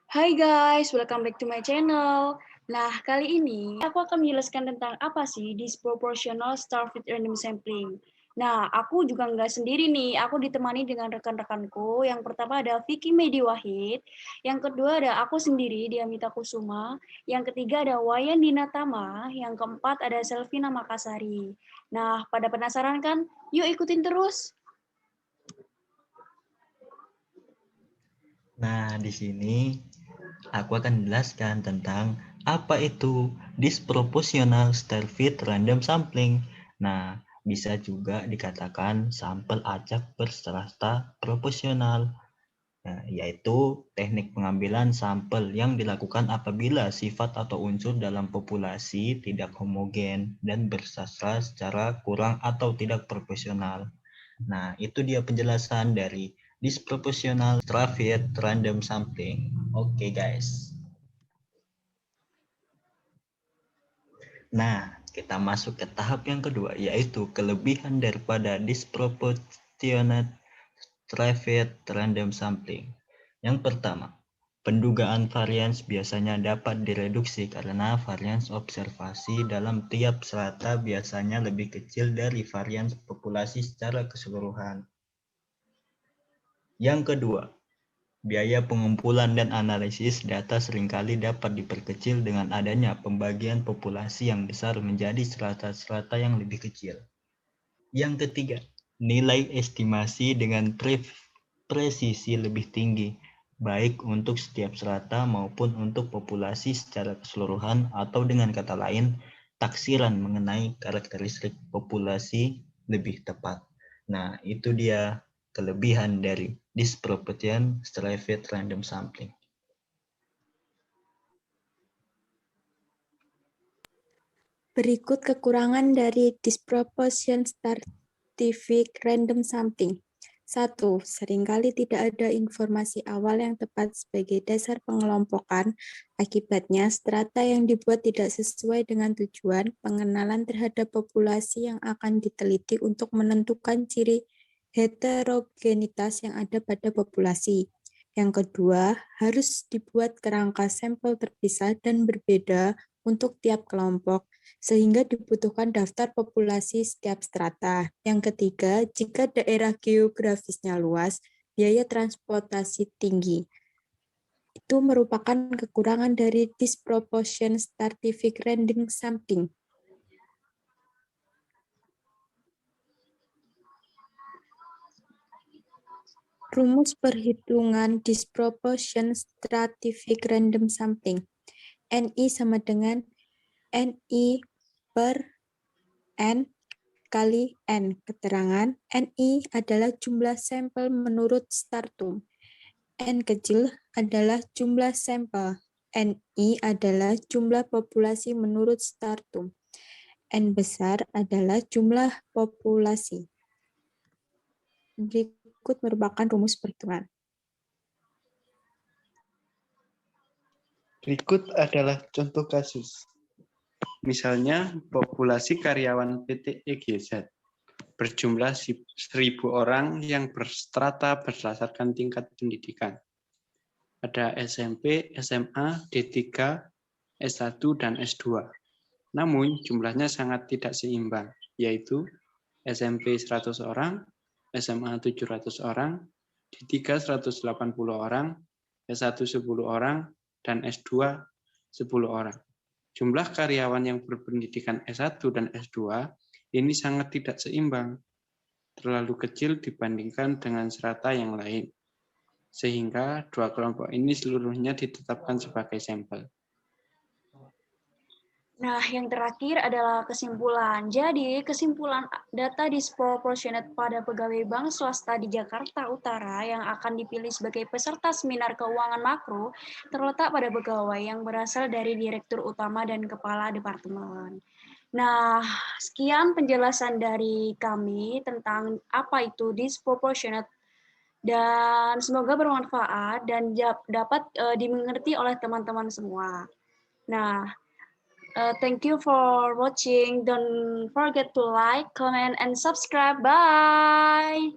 Hai guys, welcome back to my channel. Nah, kali ini aku akan menjelaskan tentang apa sih disproportional star fit random sampling. Nah, aku juga nggak sendiri nih, aku ditemani dengan rekan-rekanku. Yang pertama ada Vicky Medi Wahid, yang kedua ada aku sendiri, Diamita Kusuma, yang ketiga ada Wayan Dinatama, yang keempat ada Selvina Makasari. Nah, pada penasaran kan? Yuk ikutin terus. Nah, di sini aku akan menjelaskan tentang apa itu disproportional star fit random sampling. Nah, bisa juga dikatakan sampel acak berserata proporsional, yaitu teknik pengambilan sampel yang dilakukan apabila sifat atau unsur dalam populasi tidak homogen dan bersastra secara kurang atau tidak proporsional. Nah, itu dia penjelasan dari disproportional stratified random sampling. Oke, guys. Nah, kita masuk ke tahap yang kedua, yaitu kelebihan daripada disproportionate stratified random sampling. Yang pertama, pendugaan varians biasanya dapat direduksi karena varians observasi dalam tiap strata biasanya lebih kecil dari varians populasi secara keseluruhan. Yang kedua, biaya pengumpulan dan analisis data seringkali dapat diperkecil dengan adanya pembagian populasi yang besar menjadi strata-strata yang lebih kecil. Yang ketiga, nilai estimasi dengan presisi lebih tinggi, baik untuk setiap strata maupun untuk populasi secara keseluruhan, atau dengan kata lain, taksiran mengenai karakteristik populasi lebih tepat. Nah, itu dia kelebihan dari disproportion stratified random sampling. Berikut kekurangan dari disproportion stratified random sampling. 1. Seringkali tidak ada informasi awal yang tepat sebagai dasar pengelompokan. Akibatnya, strata yang dibuat tidak sesuai dengan tujuan pengenalan terhadap populasi yang akan diteliti untuk menentukan ciri heterogenitas yang ada pada populasi. Yang kedua, harus dibuat kerangka sampel terpisah dan berbeda untuk tiap kelompok, sehingga dibutuhkan daftar populasi setiap strata. Yang ketiga, jika daerah geografisnya luas, biaya transportasi tinggi. Itu merupakan kekurangan dari disproportion stratified random sampling. Rumus perhitungan disproportion stratified random sampling. NI sama dengan NI per N kali N. Keterangan NI adalah jumlah sampel menurut Startum. N kecil adalah jumlah sampel. NI adalah jumlah populasi menurut Startum. N besar adalah jumlah populasi. Berikut merupakan rumus perhitungan. Berikut adalah contoh kasus. Misalnya, populasi karyawan PT EGZ berjumlah 1.000 orang yang berstrata berdasarkan tingkat pendidikan. Ada SMP, SMA, D3, S1, dan S2. Namun, jumlahnya sangat tidak seimbang, yaitu SMP 100 orang, SMA 700 orang, D3 180 orang, S1 10 orang, dan S2 10 orang. Jumlah karyawan yang berpendidikan S1 dan S2 ini sangat tidak seimbang, terlalu kecil dibandingkan dengan strata yang lain, sehingga dua kelompok ini seluruhnya ditetapkan sebagai sampel. Nah, yang terakhir adalah kesimpulan. Jadi, kesimpulan data disproportionate pada pegawai bank swasta di Jakarta Utara yang akan dipilih sebagai peserta seminar keuangan makro terletak pada pegawai yang berasal dari direktur utama dan kepala departemen. Nah, sekian penjelasan dari kami tentang apa itu disproportionate dan semoga bermanfaat dan dapat dimengerti oleh teman-teman semua. Nah, thank you for watching. Don't forget to like, comment, and subscribe. Bye!